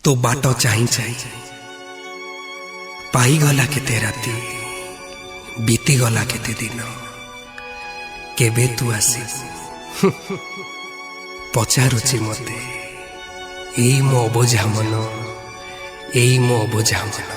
तो बाट चाही चाही पाई गला केते राती बीती गला केते दिन केबे तू आसी पचारुची मते एई मो अबोझा मन एई मो अबोझा मन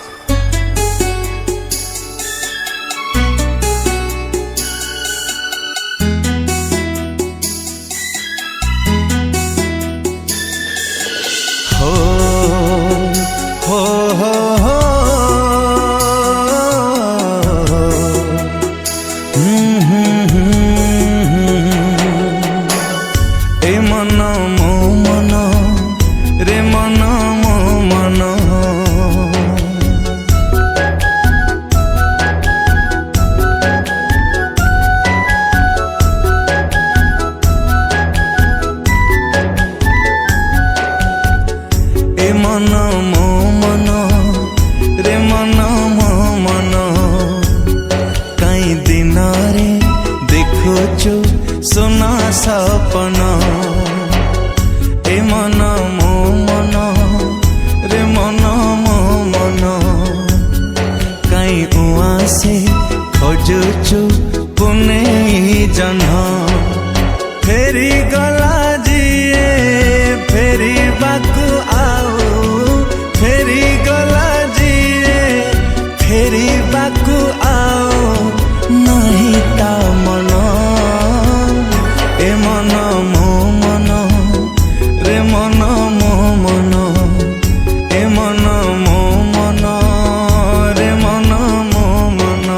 सुना सपना ए मन मो मन रे मन मो मन कहीं उआ से खोजुचु पुने जन फेरी गला जिए फेरी बाकु आओ फेरी गला जिए फेरी बाकु आओ नहीं ता मन ए मन मो मन रे मन मो मन ए मन मो मन रे मन मो मन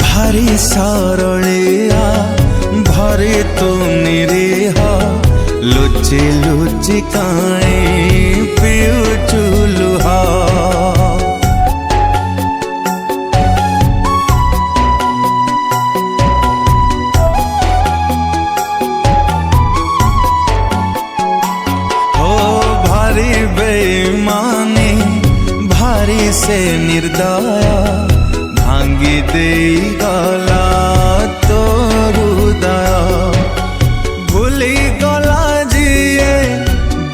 भारी सरलिया भरी तू निरीह लुचि लुचि काई पिउचु लुहा हो भारी बेईमानी भारी से निर्दया भांगी दे गला तो हृदय भूली गला जिए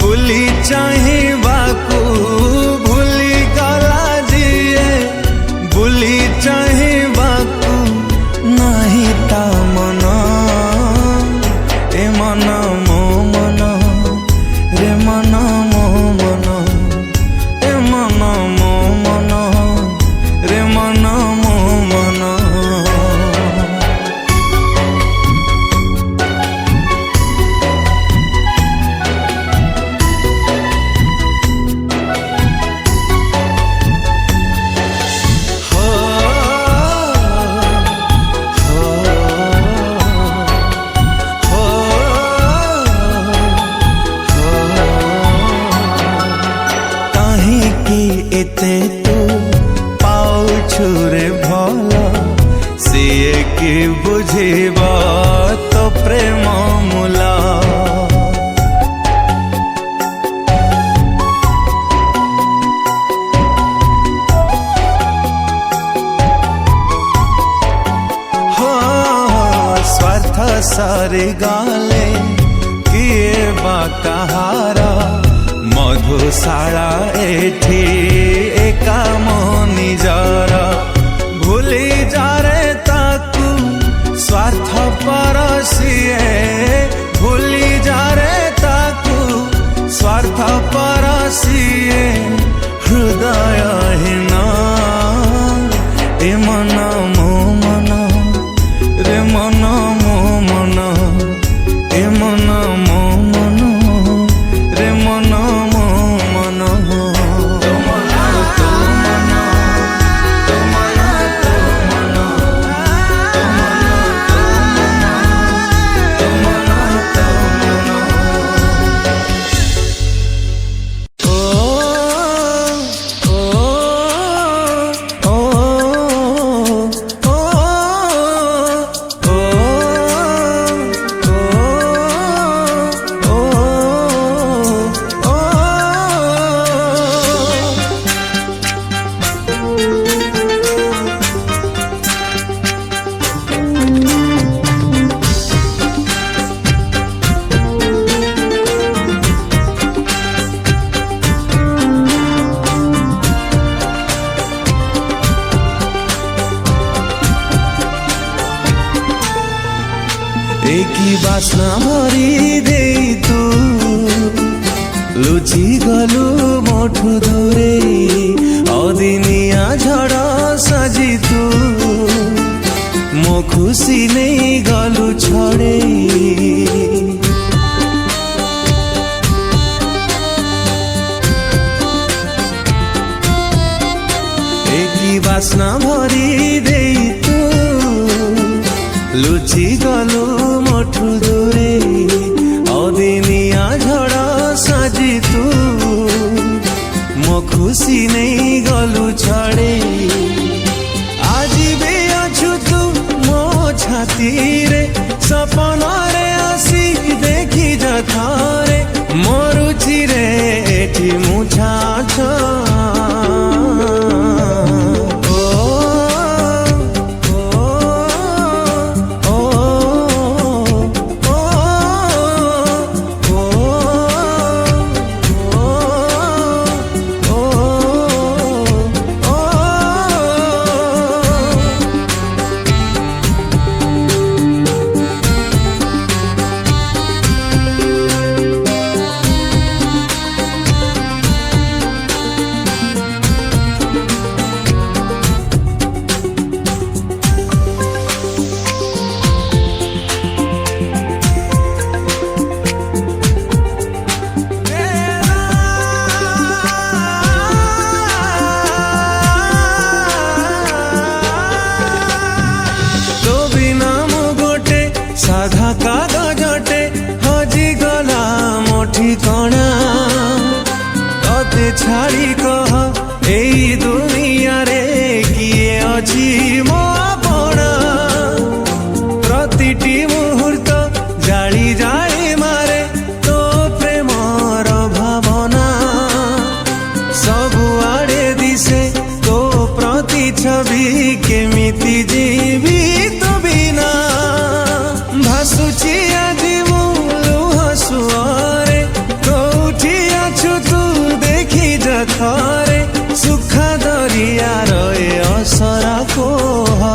भूली चाहिबाकू भूली गला जिए भूली चाहिबाकू नहीं ता मन ए मन मो मन रे मन मो मन ए मन मो मन रे मन एते तू पाउछु रे भला सिए के बुझेबा तो प्रेम मूला हो स्वार्थ सारे गाले किए बा कहारा मधुशाला एठी एका मनी जरा भूली जा रे ताकू स्वार्थ परसिए भूली जा रे ताकू स्वार्थ परसिए हृदय हीना ए मन मो मन रे मन मो मन ए मन मो मन रे मन मो मन ଏକି ବାସ୍ନା ଭରି ଦେଇ ତୁ ଲୁଚି ଗଲୁ ମୋଠୁ ଦୂରେଇ ଅଦିନିଆ ଝଡ଼ ସାଜି ତୁ ମୋ ଖୁସି ନେଇ ଗଲୁ ଛଡ଼େଇ ଏକି ବାସ୍ନା ଭରି ଦେଇ ତୁ ଲୁଚି ଗଲୁ ମୋଠୁ ଦୂରେଇ ଅଦିନିଆ ଝଡ଼ ସାଜି ତୁ ମୋ ଖୁସି ନେଇ ଗଲୁ ଛଡ଼େଇ ଆଜି ବି ଅଛୁ ତୁ ମୋ ଛାତିରେ ସପନରେ ଆସି ଦେଖି ଥରେ ମୋ ରୁଚିରେ ଏଠି ମୁଁ ଛାଛ ସାଧା କାଗଜଟେ ହଜିଗଲା ମୋ ଠିକଣା ତତେ ଛାଡ଼ି କହ ଏଇ ଦୁନିଆରେ କିଏ ଅଛି ମୋ ଆପଣା ପ୍ରତିଟି ମୁହୂର୍ତ୍ତ ଜାଳି ଜାଳି ମାରେ ତୋ ପ୍ରେମର ଭାବନା ସବୁଆଡ଼େ ଦିଶେ ତୋ ପ୍ରତିଛବି କେମିତି ଯିବି ତୋ ବିନା ଭାସୁଛି ଆଜି ମୁଁ ଲୁହ ସୁଅରେ କୋଉଠି ଅଛୁ ତୁ ଦେଖି ଥରେ ସୁଖା ଦରିଆର ଏ ଅସରା କୋହ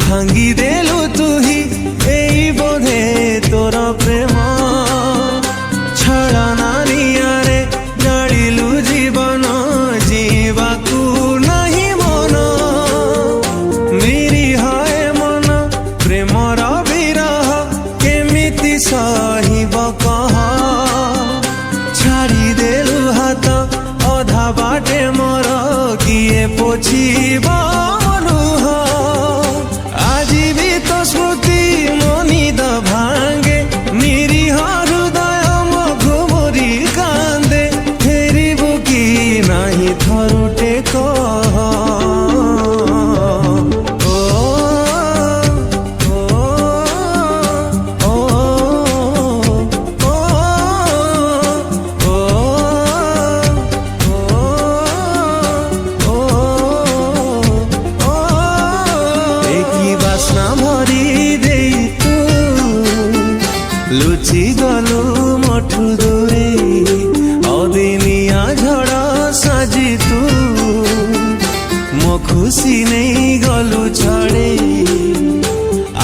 ভাঙ্গি দেলু তুহি এই বোধে তোর প্রেম ছড়না নিয়ারে জাড়িলু জীবন জীবাকু নাহি মন নিরীহ এ মন প্রেমর বিরহ কেমিতি সহিব কহ ছাড়ি দেলু হাত অধা বাটে মোর কিয়ে পোছিব স্মৃতি মনিদ ভাঙ্গে নিরীহ হৃদয় মঘুমরি কান্দে ফেরিবু কি নাহি থরুটে কহ লুচি গলু মোঠু দূরেই অদিনিয়া ঝড় সাজি তু ମୋ ଖୁସି ନେଇ ଗଲୁ ଛଡ଼େଇ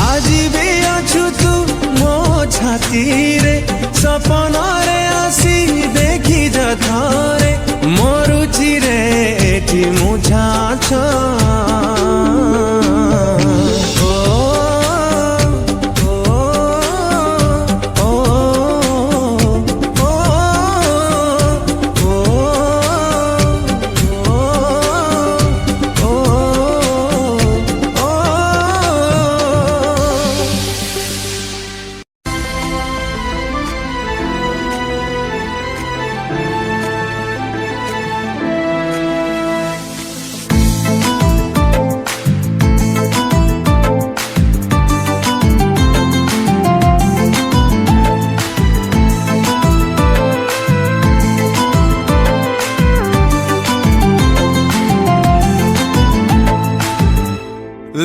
ଆଜି ବି ଅଛୁ ତୁ ମୋ ଛାତିରେ ସପନରେ ଆସି ଦେଖି ଥରେ ମୋ ରୁଚିରେ ଏଠି ମୁଁ ଛାଛ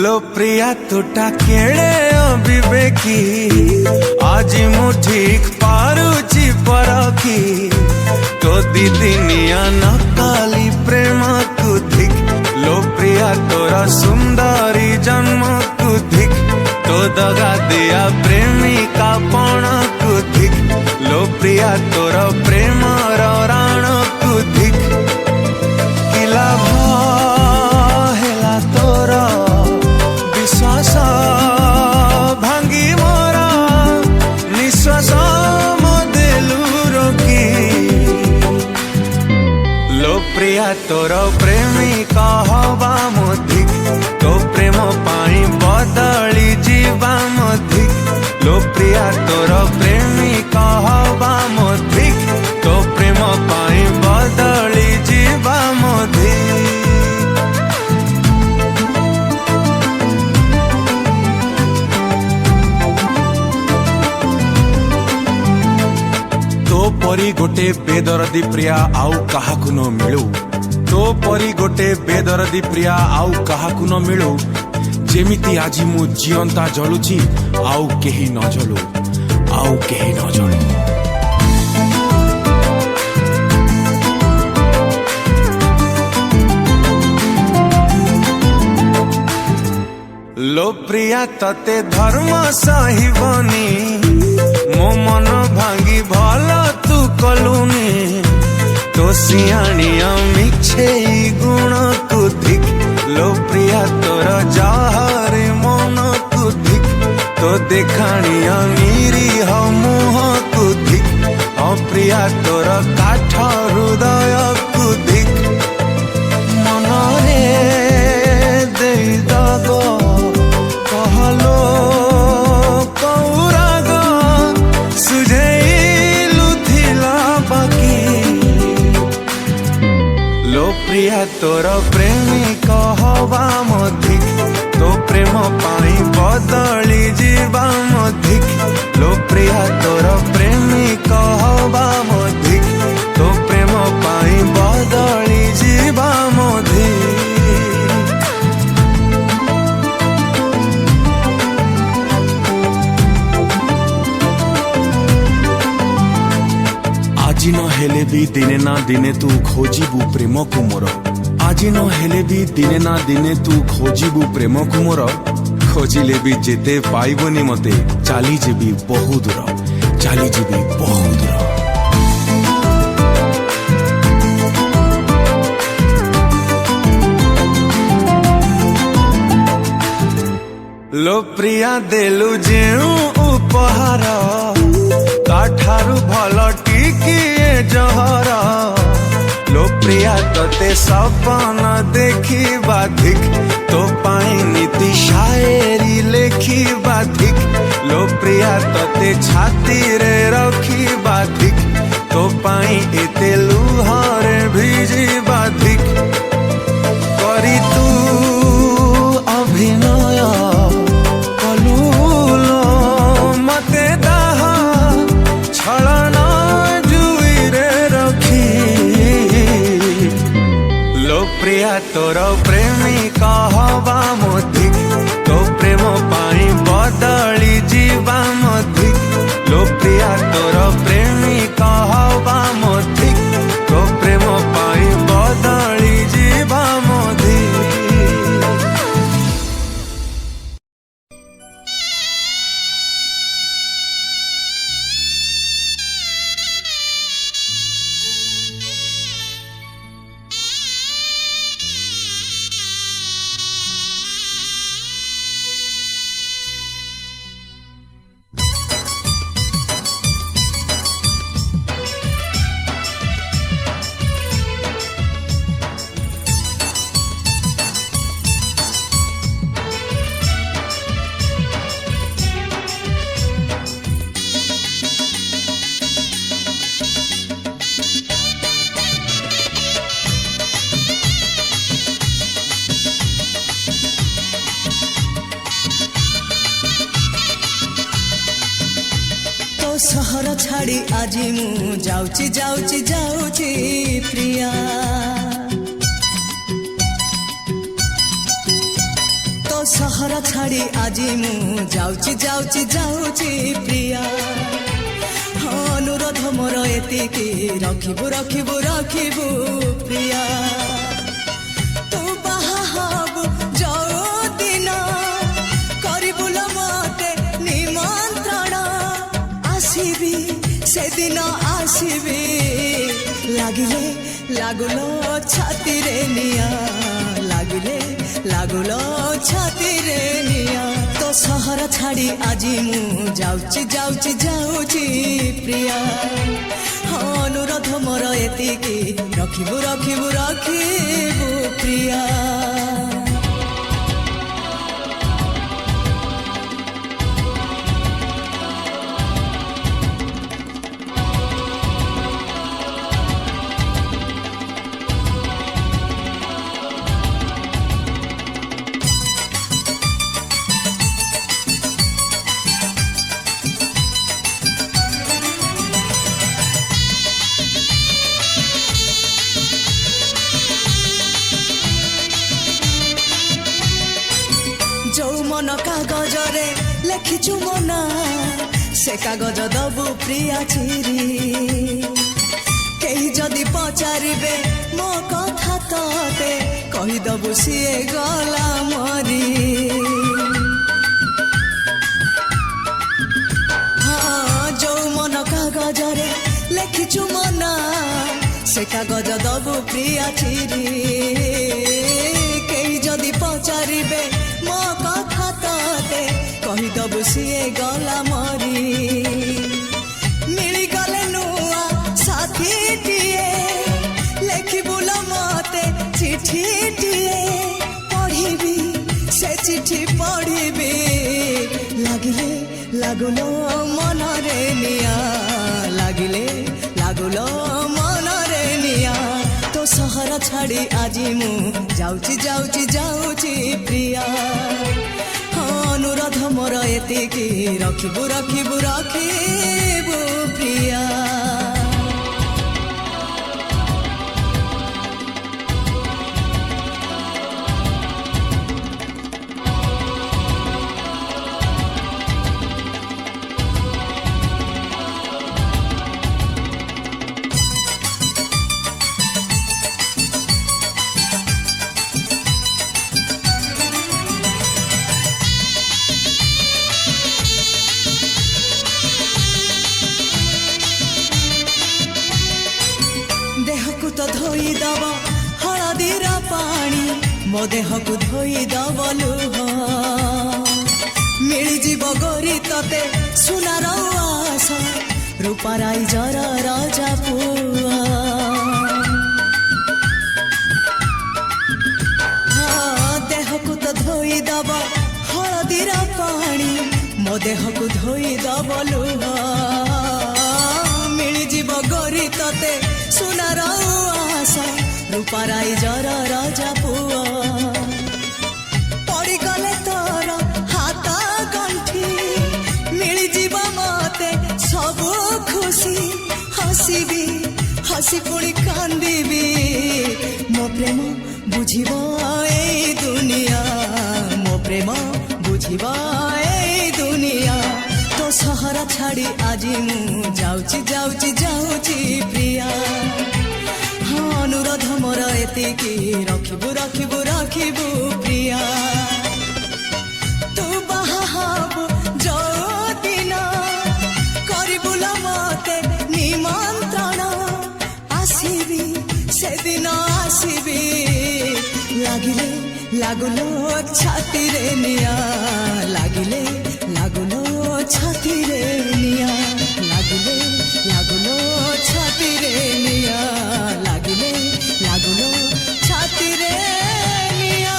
लो प्रिया तुटा केड़े अविवेकी आज मु ठीक पारुची परखी तो दिदिनिया नकाली प्रेम कुधिक लो प्रिया तोरा सुंदरी जन्म कुधिक तो दगा दिया प्रेमिका पण कुधिक लो प्रिया तोरा प्रेम राण कुधिक किला हेला तोरा विश्वास भांगी मोरा निश्वास मदेलु रोकी लो प्रिया तोर प्रेमिका हवा मधिक तो प्रेम पाई बदली जीवा मधिक लो प्रिया तोर प्रेमिका हवा मधिक तो प्रेम पाई बदली जीवा मधिक तो परी गोटे बेदरदी प्रिया आउ काहाकु न मिलू तो परी गोटे बेदरदी प्रिया आउ काहाकु न मिलू जेमिति आजी मु जियंता जलुची आउ केही न जलू आउ केही न जलू लो प्रिया तते धर्म सहिबनी मो मन भांगी भला तू कलुनी तो सियाणिया मिछे गुण कुधिक लो प्रिया तोर जहरे मन कुधिक तो देखाणिया निरीह मुह कुधिक प्रिया तोर काठ हृदय कुधिक मनरे देई दग कहलो कौराग सुझेलु थिला बाकी लो प्रिया तोर प्रेमिक हवा मधिक तो प्रेम पाई बदली जीवा मधिक लो प्रिया तोर प्रेमिक हवा मधिक तो प्रेम पाई बदली जीवा मधिक आज न हेले भी दिने ना दिने तू खोजिबू प्रेम को मोर आज न हेले भी दिने ना दिने तू खोजिबू प्रेम को मोर खोजिले भी जेते पाइबनी मते चाली जेबी बहु दूर चाली जेबी बहु दूर लो प्रिया देलु जेउ उपहार काठारु भल टिकिए जहर लो प्रिया तते सपन देखी बाधिक तो पाई नीति शायरी लेखी बाधिक लो प्रिया तते छाती रे रखी बाधिक तो पाई एते लुहरे भिजी बाधिक करी तू अभिनय कलुलो मते दाह छलना जुईरे रखी लो प्रिया तोर प्रेमिक हवा मधिक तो प्रेम पाई बदली जीवा मधिक लो प्रिया तोर प्रेमिक हवा मधिक तो प्रेम पाई बदली जीवा मधिक सहर छाड़ी आज मु जाऊची जाऊची जाऊची प्रिया तो ସହର ଛାଡ଼ି ଆଜି ମୁଁ ଯାଉଛି ଯାଉଛି ଯାଉଛି ପ୍ରିୟା ଅନୁରୋଧ ମୋର ଏତିକି ରଖିବୁ ରଖିବୁ ରଖିବୁ ପ୍ରିୟା ତୁ ବାହା ହବୁ ଯୋଉଦିନ କରିବୁ ଲୋ ମତେ ନିମନ୍ତ୍ରଣ ଆସିବି ସେଦିନ ଆସିବି ଲାଗିଲେ ଲାଗୁଲୋ ଛାତିରେ ନିଆଁ ଲାଗିଲେ ଲାଗୁଲୋ ଛାତିରେ ନିଆଁ ତ ସହର ଛାଡ଼ି ଆଜି ମୁଁ ଯାଉଛି ଯାଉଛି ଯାଉଛି ପ୍ରିୟା ଅନୁରୋଧ ମୋର ଏତିକି ରଖିବୁ ରଖିବୁ ରଖିବୁ ପ୍ରିୟା ଯୋଉ ମନ କାଗଜରେ ଲେଖିଛୁ ମୋ ନାଁ ସେ କାଗଜ ଦବୁ ପ୍ରିୟା ଚିରି କେହି ଯଦି ପଚାରିବେ ମୋ କଥା ତତେ କହିଦବୁ ସିଏ ଗଲା ମରି ହଁ ଯୋଉ ମନ କାଗଜରେ ଲେଖିଛୁ ମୋ ନାଁ ସେ କାଗଜ ଦବୁ ପ୍ରିୟା ଚିରି କେହି ଯଦି ପଚାରିବେ ମୋ କଥା ତତେ କହିଦବୁ ସିଏ ଗଲା ମରି ମିଳିଗଲେ ନୂଆ ସାଥୀଟିଏ ଲେଖିବୁ ଲୋ ମତେ ଚିଠିଟିଏ ପଢ଼ିବି ସେ ଚିଠି ପଢ଼ିବି ଲାଗିଲେ ଲାଗୁଲୋ ମନରେ ନିଆଁ ଲାଗିଲେ ଲାଗୁଲୋ ମନରେ ନିଆଁ ତ ସହର ଛାଡ଼ି ଆଜି ମୁଁ ଯାଉଛି ଯାଉଛି ଯାଉଛି ପ୍ରିୟା ଅନୁରୋଧ ମୋର ଏତିକି ରଖିବୁ ରଖିବୁ ରଖିବୁ ପ୍ରିୟା ଦେହକୁ ତ ଧୋଇଦବ ହଳଦୀର ପାଣି ମୋ ଦେହକୁ ଧୋଇଦବ ଲୁହ ମିଳିଯିବ ଗୋରି ତତେ ସୁନାର ଆସ ରୂପାରାଇ ଜର ରଜା ପୁଅ ଦେହକୁ ତ ଧୋଇଦବ ହଳଦୀର ପାଣି ମୋ ଦେହକୁ ଧୋଇଦବ ଲୁହ ମିଳିଯିବ ଗୋରି ତତେ ସୁନାର ଆଶା ରୂପାରାଇ ଜର ରଜା ପୁଅ ପଡ଼ିଗଲେ ତୋର ହାତ ଗଣ୍ଠି ମିଳିଯିବ ମତେ ସବୁ ଖୁସି ହସିବି ହସି ପୁଣି କାନ୍ଦିବି ମୋ ପ୍ରେମ ବୁଝିବ ଏଇ ଦୁନିଆ ମୋ ପ୍ରେମ ବୁଝିବ ଏଇ ଦୁନିଆ ତ ସହର ଛାଡ଼ି ଆଜି ମୁଁ ଯାଉଛି ଯାଉଛି ଯାଉଛି ପ୍ରିୟା ଅନୁରୋଧ ମୋର ଏତିକି ରଖିବୁ ରଖିବୁ ରଖିବୁ ପ୍ରିୟା ତୁ ବାହା ହବୁ ଯୋଉଦିନ କରିବୁ ଲୋ ମତେ ନିମନ୍ତ୍ରଣ ଆସିବି ସେଦିନ ଆସିବି ଲାଗିଲେ ଲାଗୁଲୋ ଛାତିରେ ନିଆଁ ଲାଗିଲେ ଲାଗୁଲୋ ଛାତିରେ ନିଆଁ ଲାଗିଲେ ଲାଗୁଲୋ ଛାତିରେ ନିଆଁ ଲାଗିଲେ ଲାଗୁଲୋ ଛାତିରେ ନିଆଁ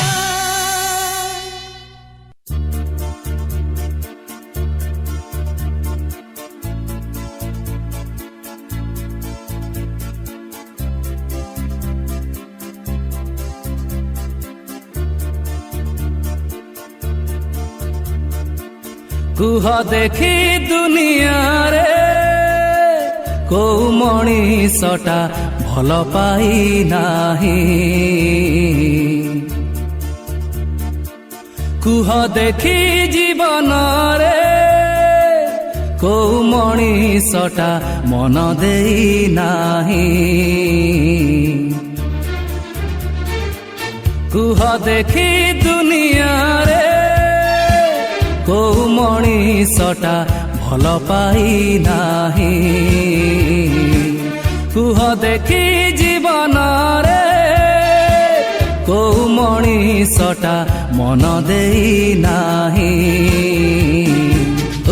କୁହ ଦେଖି ଦୁନିଆରେ କୋଉ ମଣିଷଟା ଭଲ ପାଇ ନାହିଁ କୁହ ଦେଖି ଜୀବନରେ କୋଉ ମଣିଷଟା ମନ ଦେଇ ନାହିଁ। କୁହ ଦେଖି ଦୁନିଆରେ କୋଉ ମଣିଷଟା ଭଲ ପାଇ ନାହିଁ। କୁହ ଦେଖି ଜୀବନରେ କୋଉ ମଣିଷଟା ମନ ଦେଇ ନାହିଁ।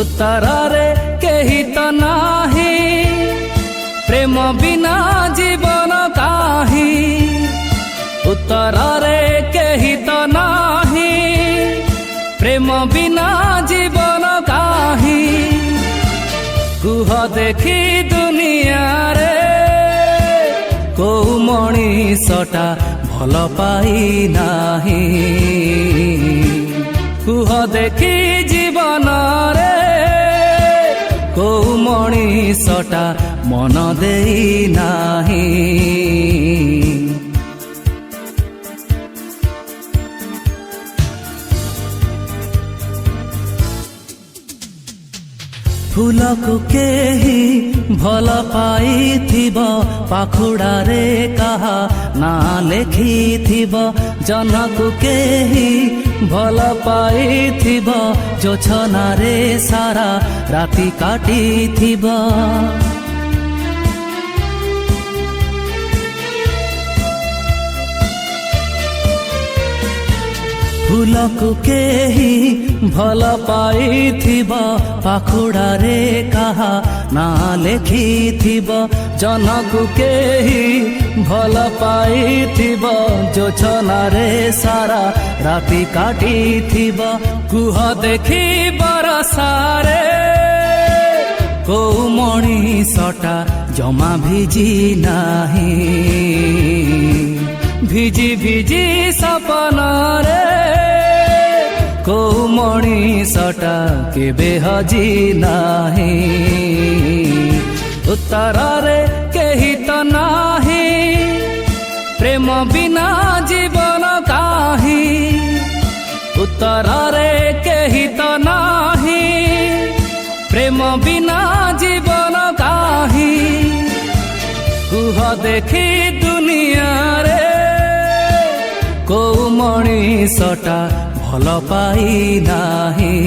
ଉତ୍ତରରେ କେହି ତ ନାହିଁ, ପ୍ରେମ ବିନା ଜୀବନ କାହିଁ। ଉତ୍ତରରେ କେହି ତ ନାହିଁ, ପ୍ରେମ ବିନା ଜୀବନ କାହିଁ। କୁହ ଦେଖି ଦୁନିଆରେ କୋଉ ମଣିଷଟା ଭଲ ପାଇ ନାହିଁ। କୁହ ଦେଖି ଜୀବନରେ କୋଉ ମଣିଷଟା ମନ ଦେଇ ନାହିଁ। ଫୁଲକୁ କେହି ଭଲ ପାଇଥିବ, ପାଖୁଡ଼ାରେ କାହା ନାଁ ଲେଖିଥିବ। ଜହ୍ନକୁ କେହି ଭଲ ପାଇଥିବ, ଜୋଛନାରେ ସାରା ରାତି କାଟିଥିବ। ଫୁଲକୁ କେହି ଭଲ ପାଇଥିବ, ପାଖୁଡ଼ାରେ କାହା ନାଁ ଲେଖିଥିବ। ଜହ୍ନକୁ କେହି ଭଲ ପାଇଥିବ, ଜୋଛନାରେ ସାରା ରାତି କାଟିଥିବ। କୁହ ଦେଖି ବରଷାରେ କୋଉ ମଣିଷଟା ଜମା ଭିଜି ନାହିଁ। ଭିଜି ଭିଜି ସପନରେ କୋଉ ମଣିଷଟା କେବେ ହଜି ନାହିଁ। ଉତ୍ତରରେ କେହି ତ ନାହିଁ, ପ୍ରେମ ବିନା ଜୀବନ କାହିଁ। ଉତ୍ତରରେ କେହି ତ ନାହିଁ, ପ୍ରେମ ବିନା ଜୀବନ କାହିଁ। କୁହ ଦେଖି ଦୁନିଆରେ କୋଉ ମଣିଷଟା ଭଲ ପାଇ ନାହିଁ।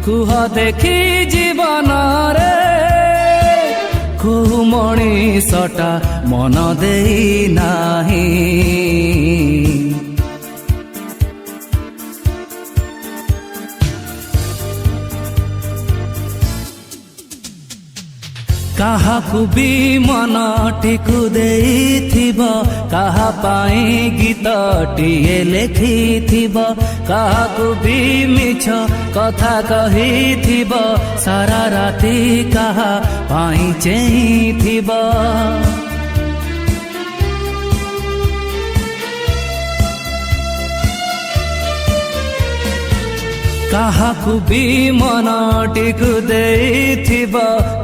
କୁହ ଦେଖି ଜୀବନରେ କୋଉ ମଣିଷଟା ମନ ଦେଇ ନାହିଁ। କାହାକୁ ବି ମନଟିକୁ ଦେଇଥିବ, କାହା ପାଇଁ ଗୀତଟିଏ ଲେଖିଥିବ। କାହାକୁ ବି ମିଛ କଥା କହିଥିବ, ସାରା ରାତି କାହା ପାଇଁ ଚେଇଁଥିବ। କାହାକୁ ବି ମନଟିକୁ ଦେଇଥିବ,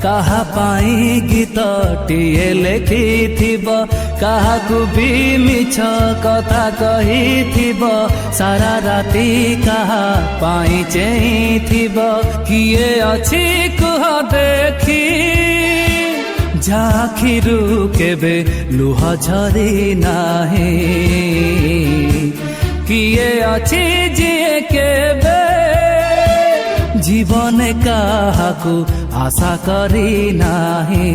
କାହା ପାଇଁ ଗୀତଟିଏ ଲେଖିଥିବ। କାହାକୁ ବି ମିଛ କଥା କହିଥିବ, ସାରା ରାତି କାହା ପାଇଁ ଚେଇଁଥିବ। କିଏ ଅଛି କୁହ ଦେଖି, ଯାଆଖିରୁ କେବେ ଲୁହ ଝରି ନାହିଁ। କିଏ ଅଛି ଯିଏ କେବେ ଜୀବନେ କାହାକୁ ଆଶା କରି ନାହିଁ।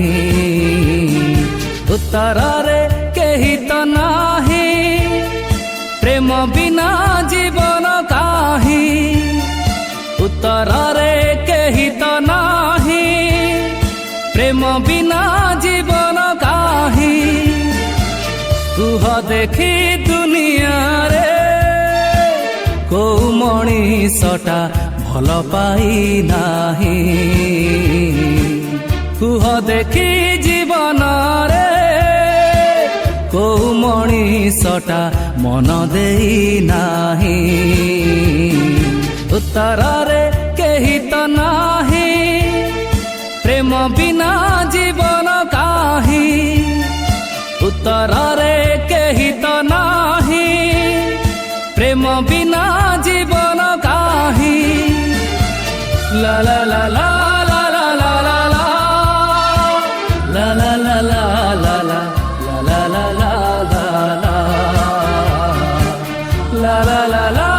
ଉତ୍ତରରେ କେହି ତ ନାହିଁ, ପ୍ରେମ ବିନା ଜୀବନ କାହିଁ। ଉତ୍ତରରେ କେହି ତ ନାହିଁ, ପ୍ରେମ ବିନା ଜୀବନ କାହିଁ। କୁହ ଦେଖି ଦୁନିଆରେ କୋଉ ମଣିଷଟା ଭଲ ପାଇ ନାହିଁ। କୁହ ଦେଖି ଜୀବନରେ କୋଉ ମଣିଷଟା ମନ ଦେଇ ନାହିଁ। ଉତ୍ତରରେ କେହି ତ ନାହିଁ, ପ୍ରେମ ବିନା ଜୀବନ କାହିଁ। ଉତ୍ତରରେ କେହି ତ ନାହିଁ, ପ୍ରେମ ବିନା La la la la la la la la la. La la la la la la. La la la la la la. La la la la.